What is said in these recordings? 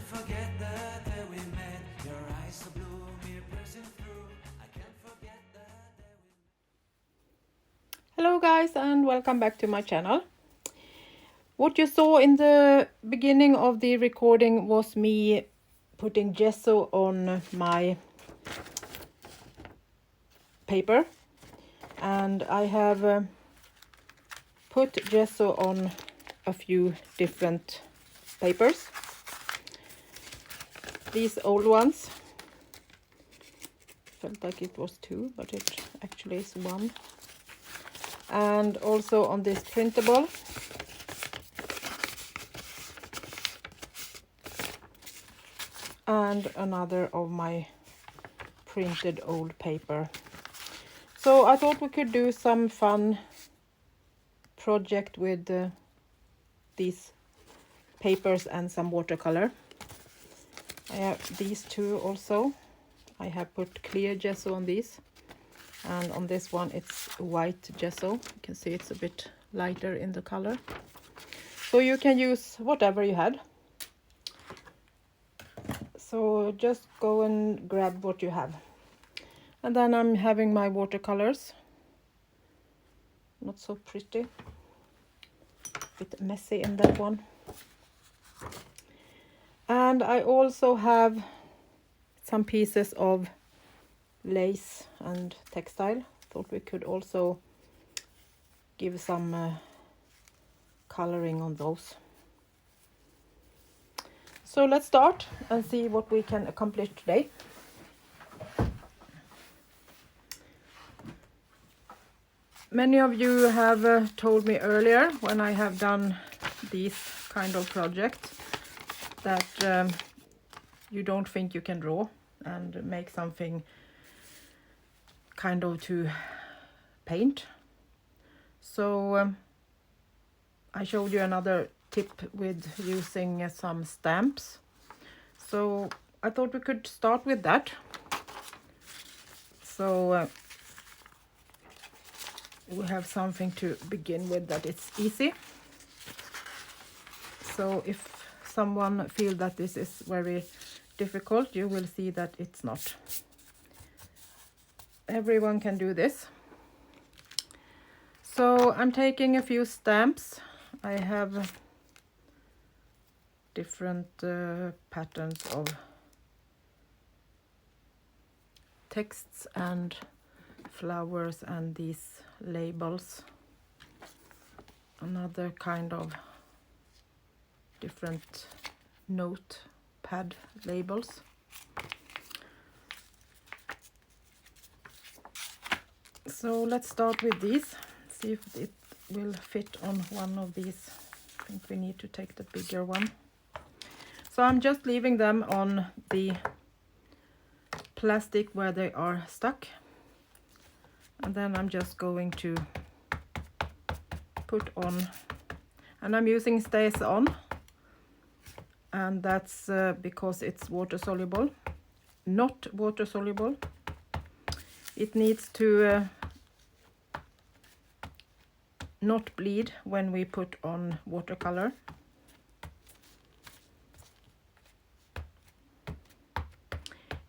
forget the day we met. Your eyes so blue, me piercing through. I can't forget the day we met. Hello guys and welcome back to my channel. What you saw in the beginning of the recording was me putting gesso on my paper, and I have put gesso on a few different papers. These old ones, felt like it was two, but it actually is one. And also on this printable. And another of my printed old paper. So I thought we could do some fun project with these papers and some watercolor. I have these two also. I have put clear gesso on these, and on this one it's white gesso. You can see it's a bit lighter in the color. So you can use whatever you had. So just go and grab what you have. And then I'm having my watercolors. Not so pretty. A bit messy in that one. And I also have some pieces of lace and textile. Thought we could also give some coloring on those. So let's start and see what we can accomplish today. Many of you have told me earlier when I have done these kind of projects that you don't think you can draw and make something kind of to paint. So I showed you another tip with using some stamps. So I thought we could start with that. So we have something to begin with that it's easy. So if someone feels that this is very difficult, you will see that it's not. Everyone can do this. So I'm taking a few stamps. I have different patterns of texts and flowers and these labels. Another kind of different notepad labels. So let's start with these. See if it will fit on one of these. I think we need to take the bigger one. So I'm just leaving them on the plastic where they are stuck. And then I'm just going to put on, and I'm using Stays On. And that's because it's water soluble. Not water soluble. It needs to not bleed when we put on watercolor.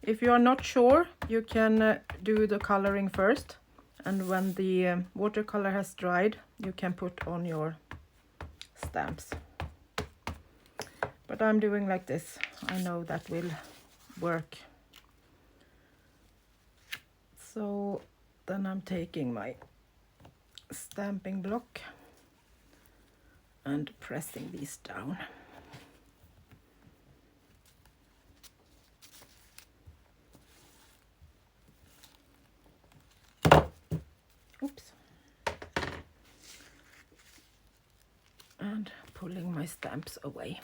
If you are not sure, you can do the coloring first, and when the watercolor has dried, you can put on your stamps. But I'm doing like this. I know that will work. So then I'm taking my stamping block and pressing these down. Oops. And pulling my stamps away.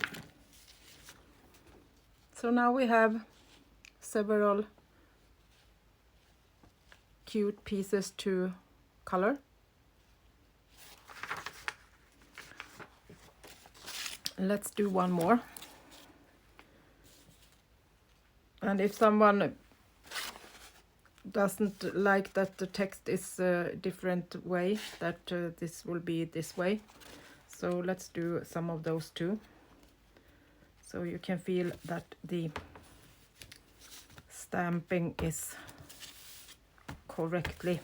So now we have several cute pieces to color. Let's do one more. And if someone doesn't like that the text is a different way, that this will be this way, so let's do some of those too. so you can feel that the stamping is correctly.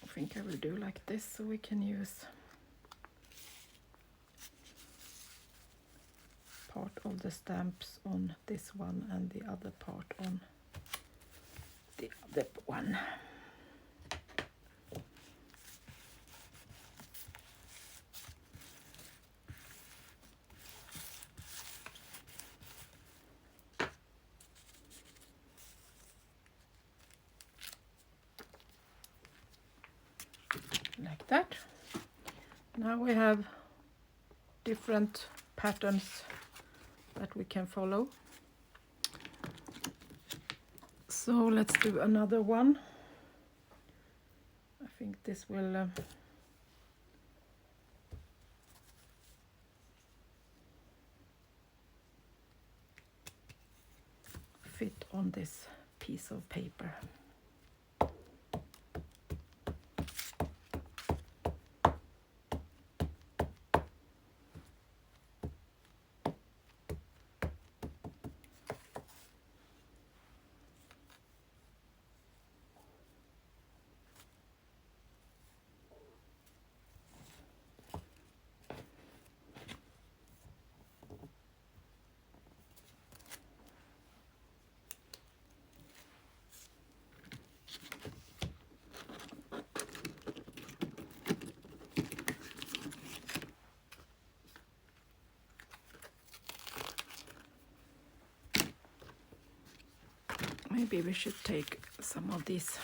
I think I will do like this so we can use part of the stamps on this one and the other part on the other one. Like that. Now we have different patterns that we can follow. So let's do another one. I think this will fit on this piece of paper. Maybe we should take some of these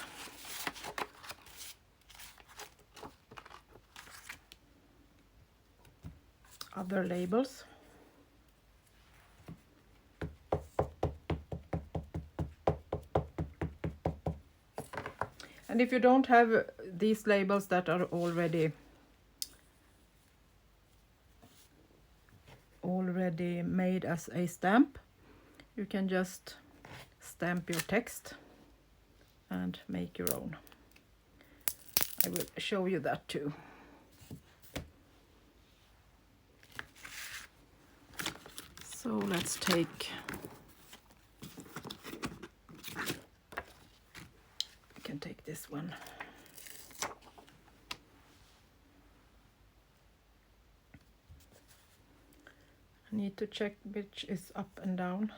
other labels. And if you don't have these labels that are already made as a stamp, you can just stamp your text and make your own. I will show you that too. So let's take, I can take this one. I need to check which is up and down.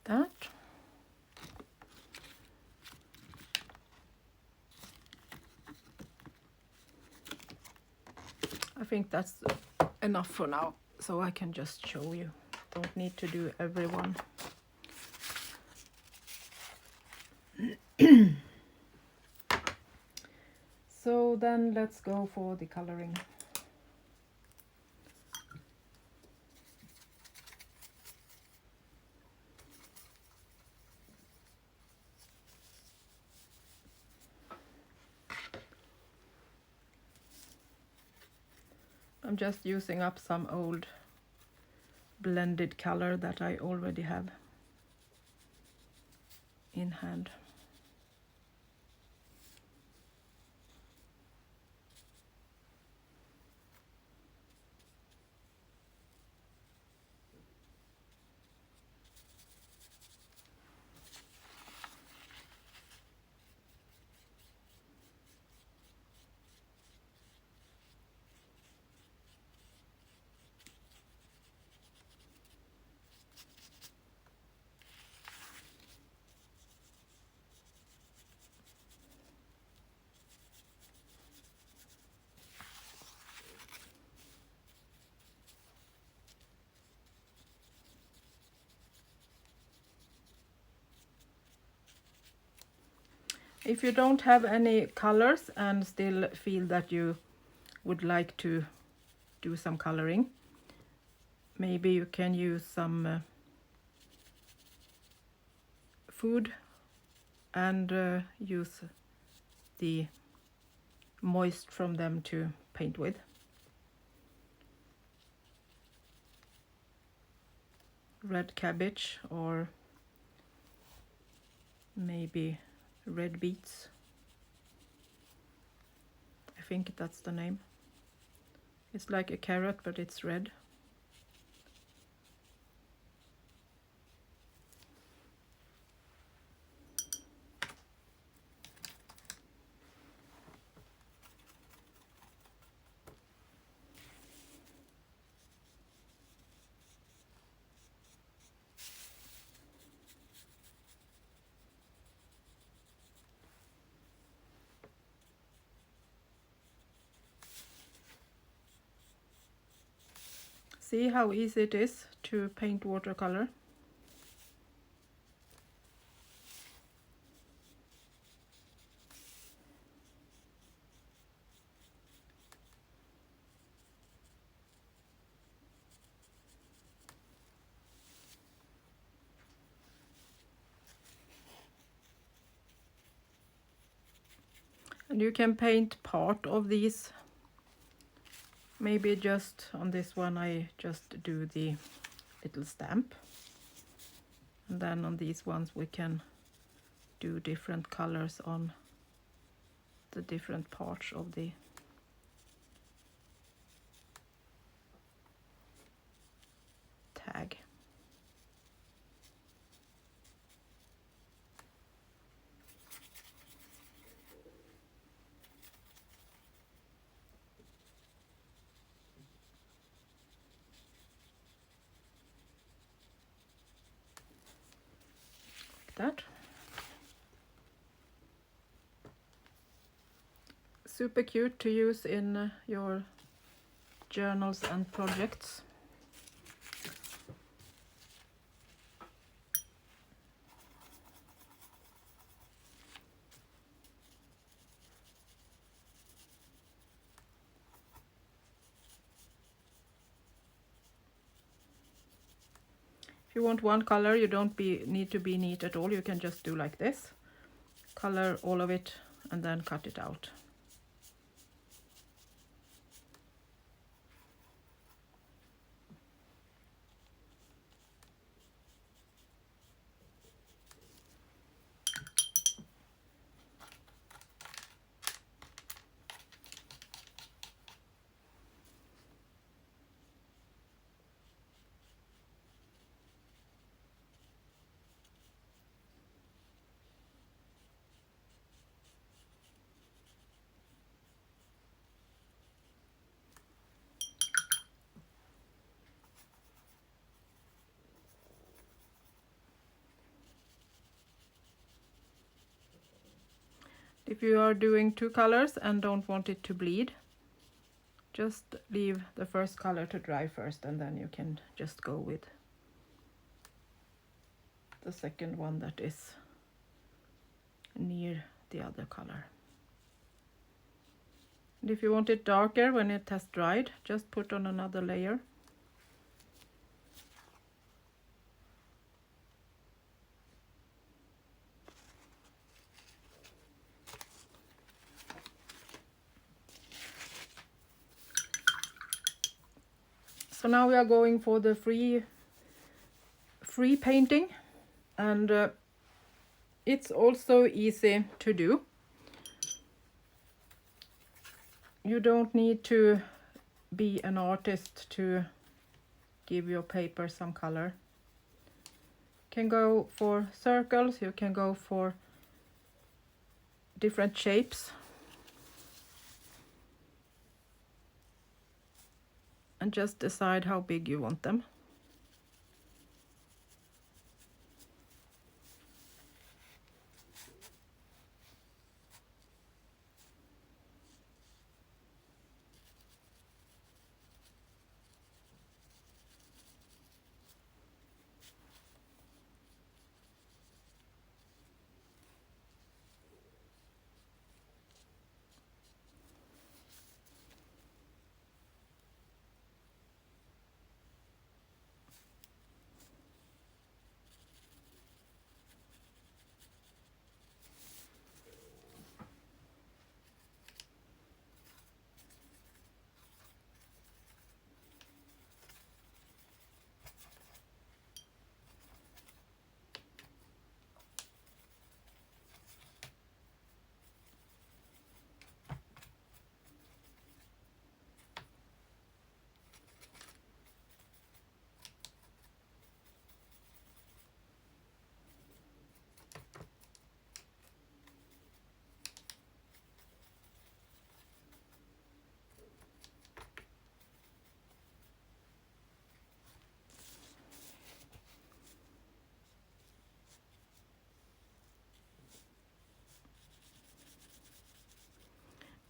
That. I think that's enough for now, so I can just show you. Don't need to do every one. So then let's go for the coloring. I'm just using up some old blended color that I already have in hand. If you don't have any colors and still feel that you would like to do some coloring, maybe you can use some food and use the moist from them to paint with. Red cabbage or maybe red beets. I think that's the name. It's like a carrot, but it's red. See how easy it is to paint watercolor? And you can paint part of these. Maybe just on this one I just do the little stamp. And then on these ones we can do different colors on the different parts of the tag. That. Super cute to use in your journals and projects. If you want one color, you don't need to be neat at all. You can just do like this. Color all of it and then cut it out. If you are doing two colors and don't want it to bleed, just leave the first color to dry first and then you can just go with the second one that is near the other color. And if you want it darker when it has dried, just put on another layer. So now we are going for the free painting, and it's also easy to do. You don't need to be an artist to give your paper some color. You can go for circles, you can go for different shapes. And just decide how big you want them.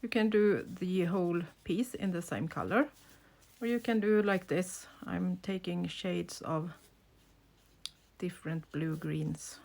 You can do the whole piece in the same color, or you can do like this. I'm taking shades of different blue greens.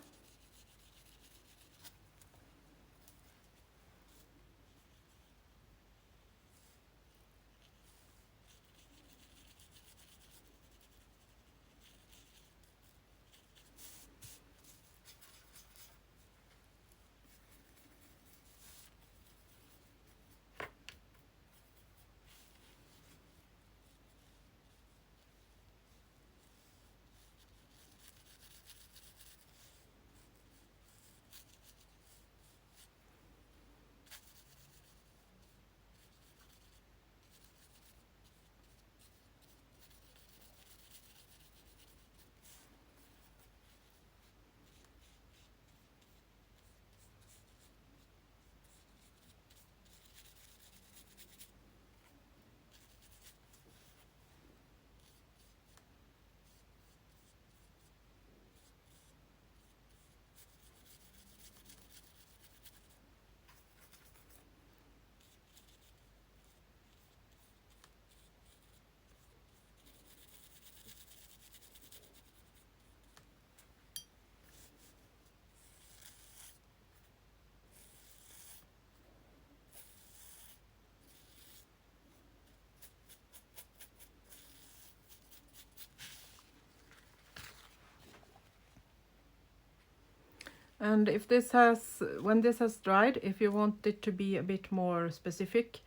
And if this has, when this has dried, if you want it to be a bit more specific,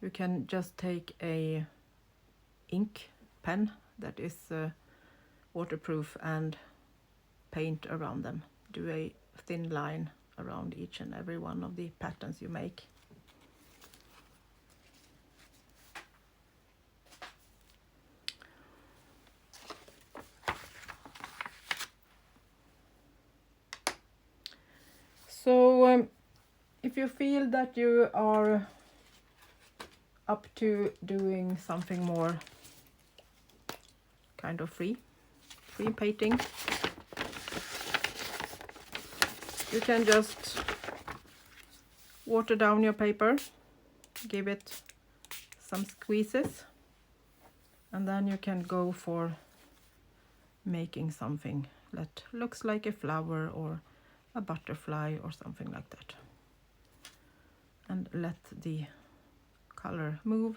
you can just take a ink pen that is waterproof and paint around them. Do a thin line around each and every one of the patterns you make. So if you feel that you are up to doing something more kind of free painting, you can just water down your paper, give it some squeezes, and then you can go for making something that looks like a flower or a butterfly or something like that, and let the color move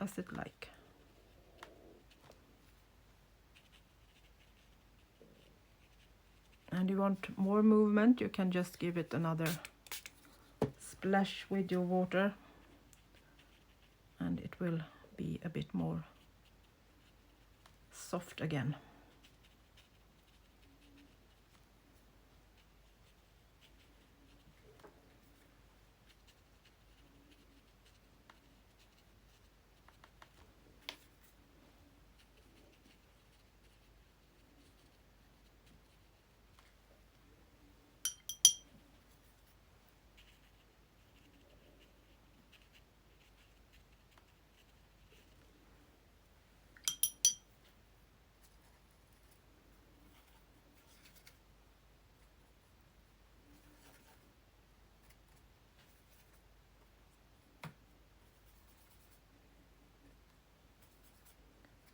as it like. And you want more movement, you can just give it another splash with your water, and it will be a bit more soft again.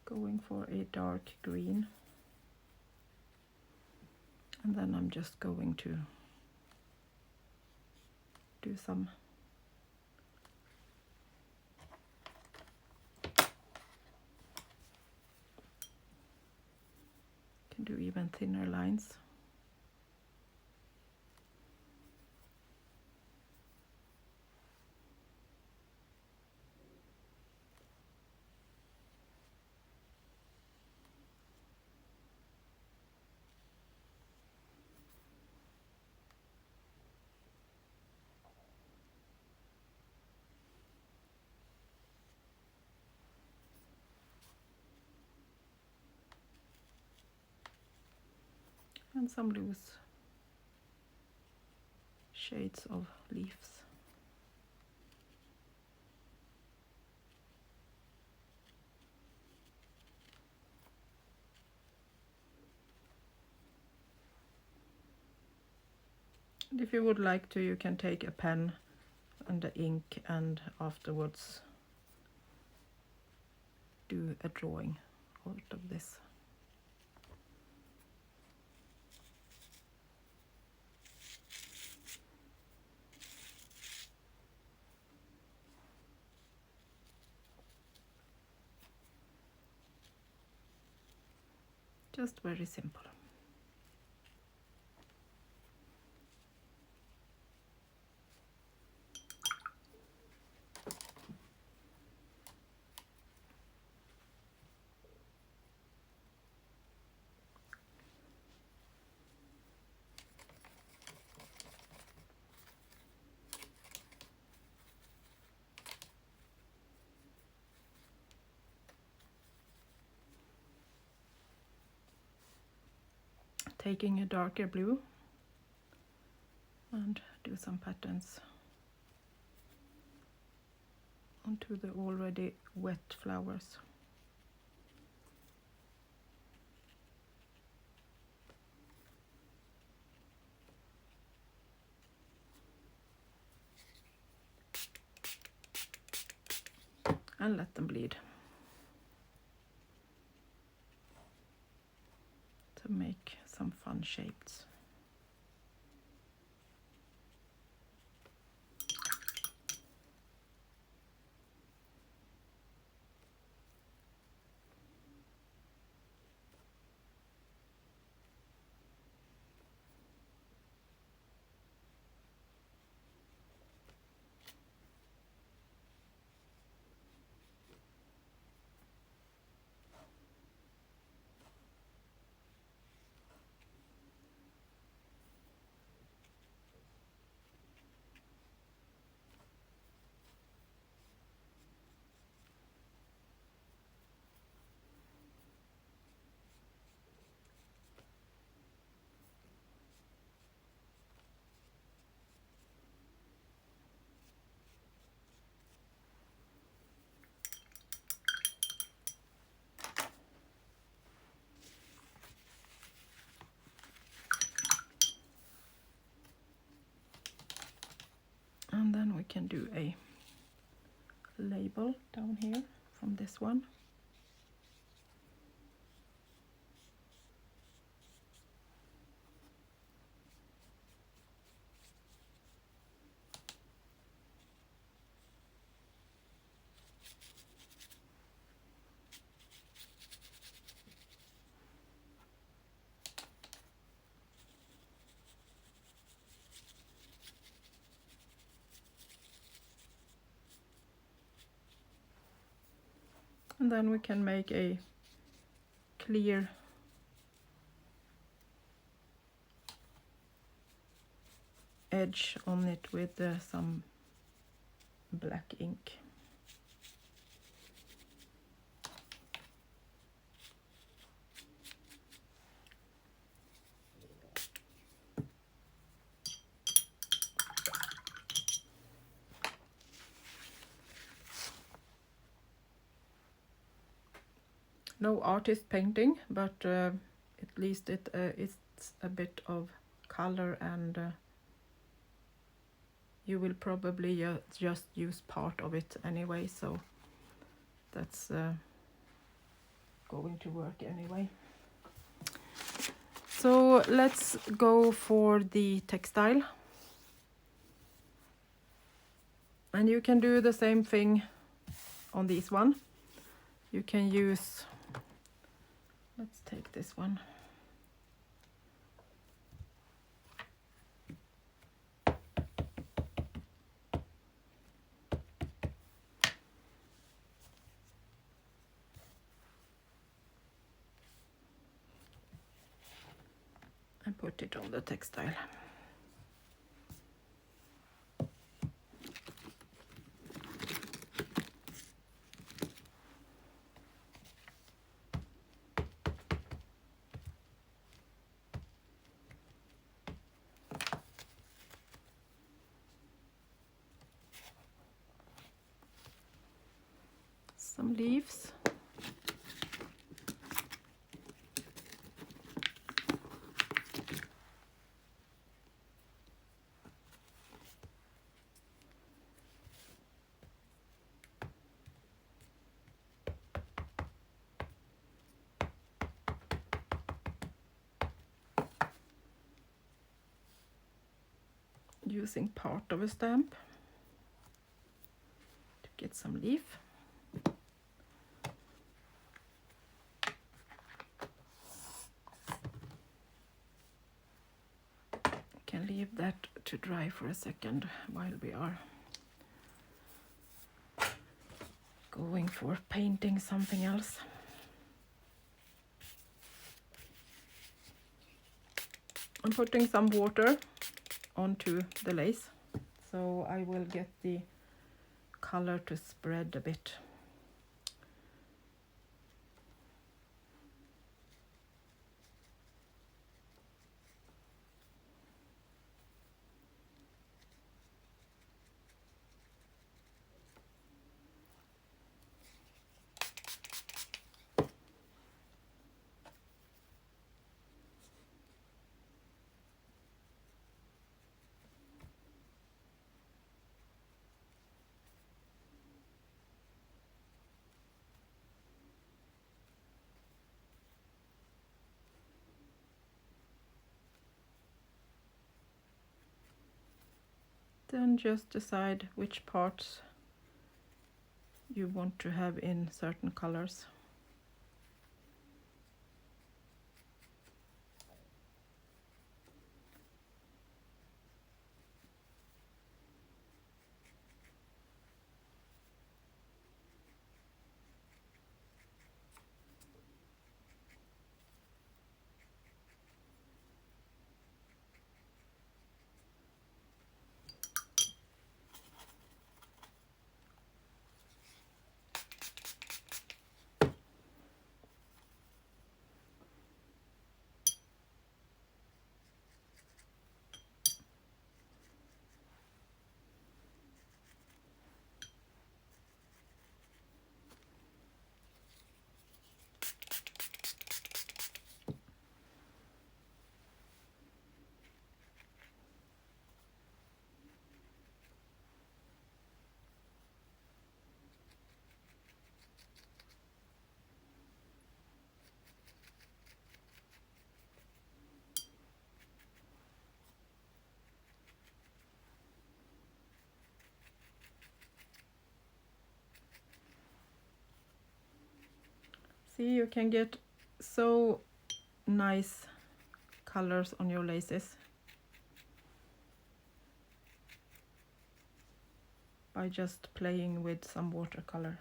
Going for a dark green, and then I'm just going to do some can do even thinner lines. And some loose shades of leaves. And if you would like to, you can take a pen and the ink and afterwards do a drawing out of this. Just very simple. Taking a darker blue and do some patterns onto the already wet flowers. And let them bleed to make some fun shapes. And then we can do a label down here from this one. And then we can make a clear edge on it with some black ink. No artist painting, but at least it's a bit of color, and you will probably just use part of it anyway, so that's going to work anyway. So let's go for the textile. And you can do the same thing on this one. You can use, let's take this one. And put it on the textile. Some leaves. using part of a stamp to get some leaf. Can leave that to dry for a second while we are going for painting something else. I'm putting some water onto the lace, so I will get the color to spread a bit. Then just decide which parts you want to have in certain colors. See, you can get so nice colors on your laces by just playing with some watercolor.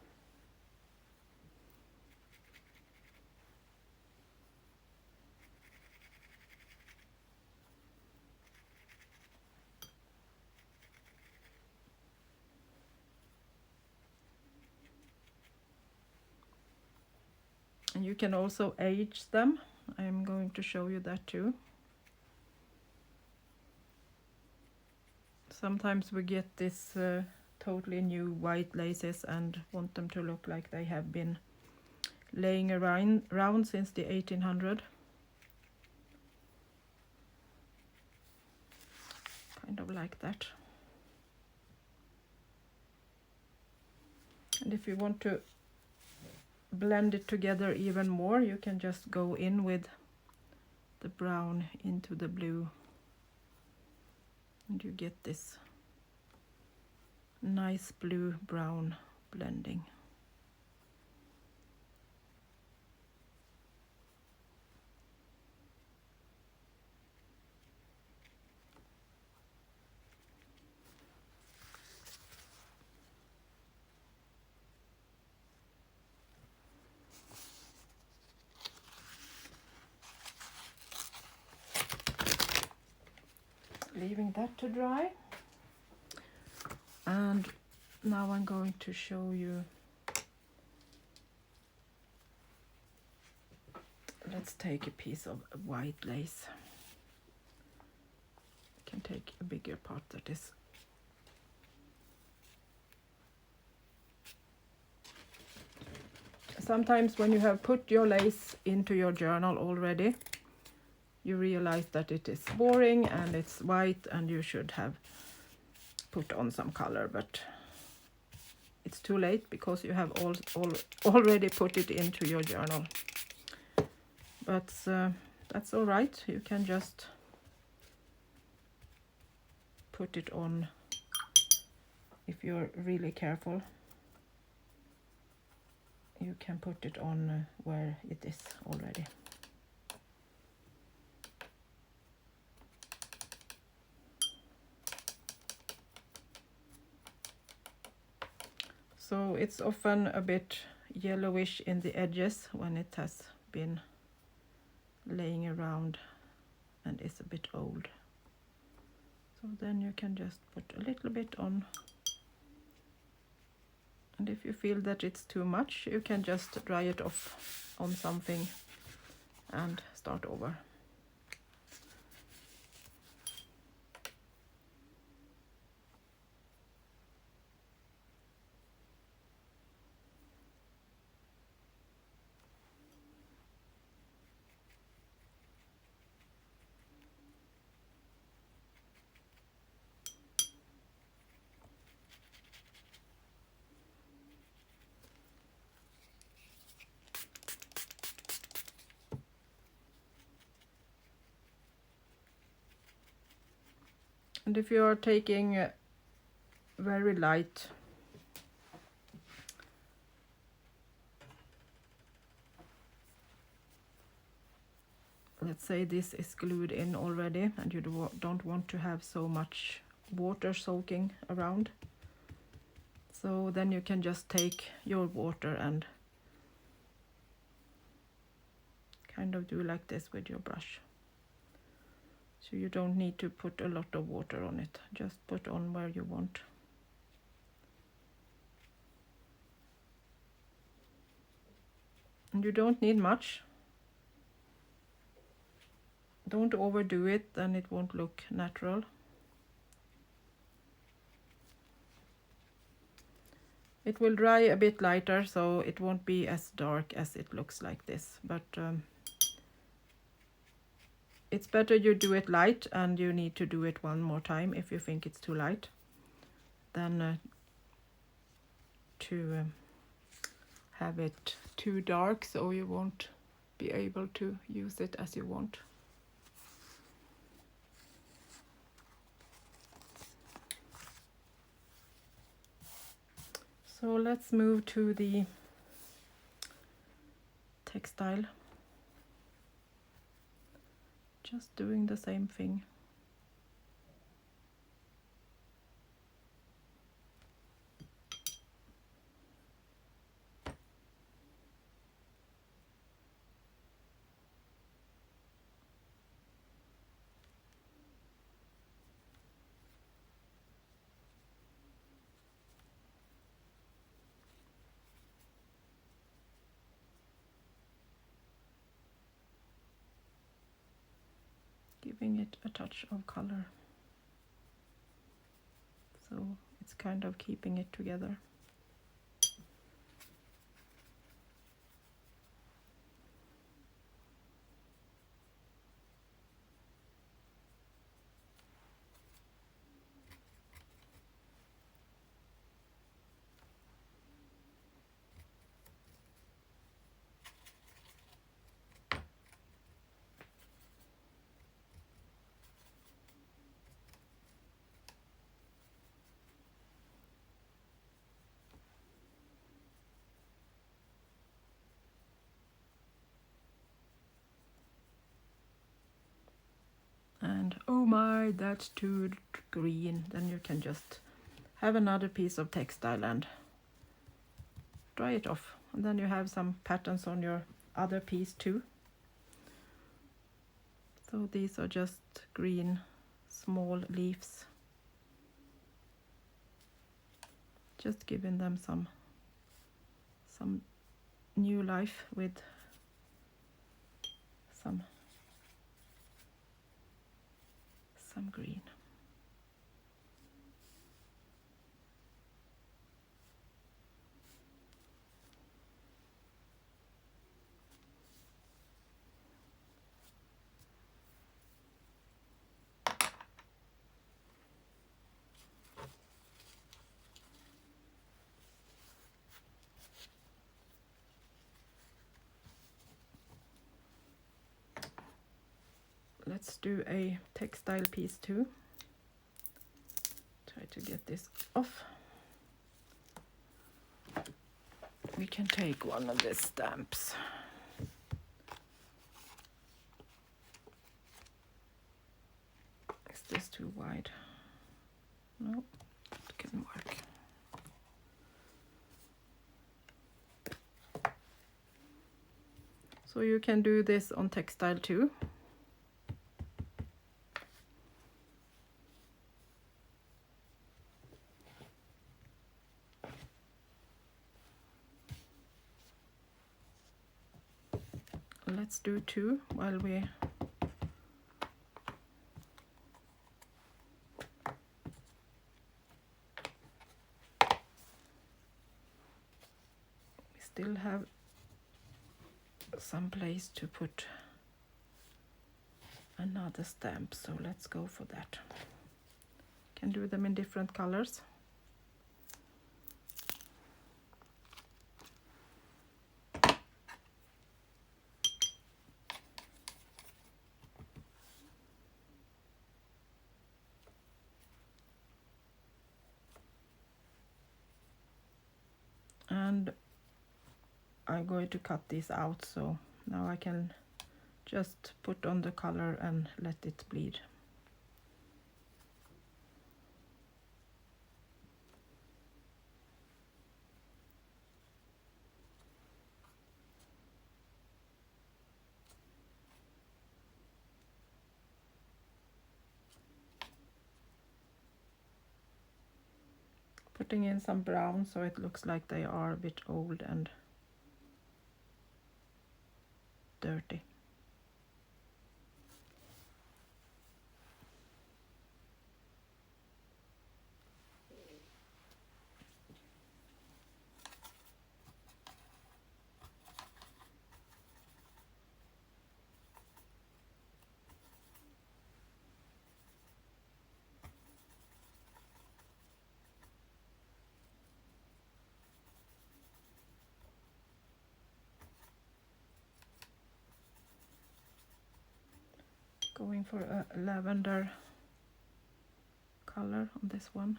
And you can also age them. I'm going to show you that too. Sometimes we get this totally new white laces and want them to look like they have been laying around since the 1800s. Kind of like that. And if you want to blend it together even more, you can just go in with the brown into the blue, and you get this nice blue brown blending. Leaving that to dry, and now I'm going to show you. Let's take a piece of white lace. I can take a bigger part that is. Sometimes when you have put your lace into your journal already, you realize that it is boring and it's white and you should have put on some color, but it's too late because you have already put it into your journal. But that's all right. You can just put it on, if you're really careful, you can put it on where it is already. So it's often a bit yellowish in the edges when it has been laying around and is a bit old. So then you can just put a little bit on. And if you feel that it's too much, you can just dry it off on something and start over. And if you are taking very light let's say this is glued in already and you don't want to have so much water soaking around, so then you can just take your water and kind of do like this with your brush. So you don't need to put a lot of water on it, just put on where you want. And you don't need much. Don't overdo it, then it won't look natural. It will dry a bit lighter, so it won't be as dark as it looks like this, but it's better you do it light, and you need to do it one more time if you think it's too light, than to have it too dark so you won't be able to use it as you want. So let's move to the textile. Just doing the same thing. Giving it a touch of color. So it's kind of keeping it together. And oh my, that's too green. Then you can just have another piece of textile and dry it off. And then you have some patterns on your other piece too. So these are just green small leaves. Just giving them some new life with some green. Let's do a textile piece too. Try to get this off. We can take one of the stamps. Is this too wide? No, it can work. So you can do this on textile too. Let's do two while we still have some place to put another stamp, so let's go for that. Can do them in different colors. And I'm going to cut this out, so now I can just put on the color and let it bleed. Putting in some brown so it looks like they are a bit old and dirty. Going for a lavender color on this one.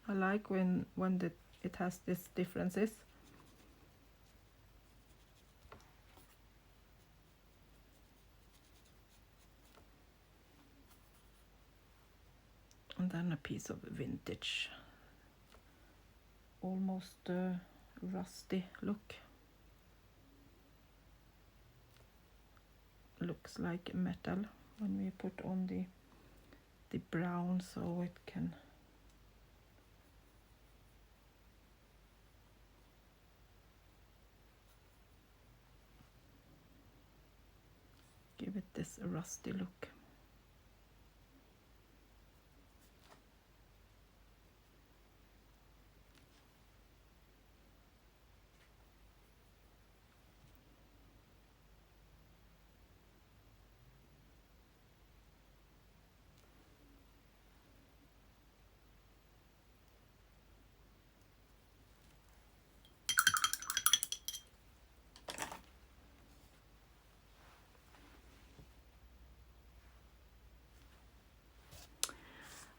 I like when it has these differences. And then a piece of vintage, almost rusty look. Looks like metal when we put on the brown, so it can give it this rusty look.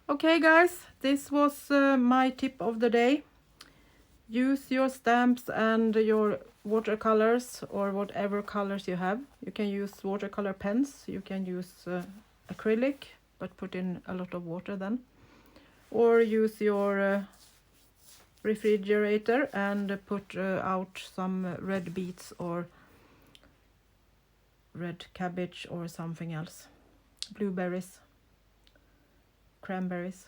Okay guys, this was my tip of the day. Use your stamps and your watercolors or whatever colors you have. You can use watercolor pens, you can use acrylic, but put in a lot of water then. Or use your refrigerator and put out some red beets or red cabbage or something else. Blueberries, cranberries,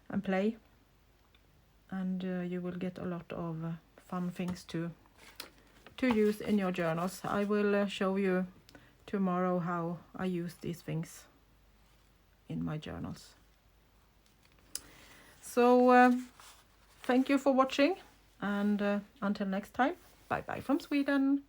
and play. And you will get a lot of fun things to to use in your journals. I will show you tomorrow how I use these things in my journals. So thank you for watching, and until next time, bye bye from Sweden.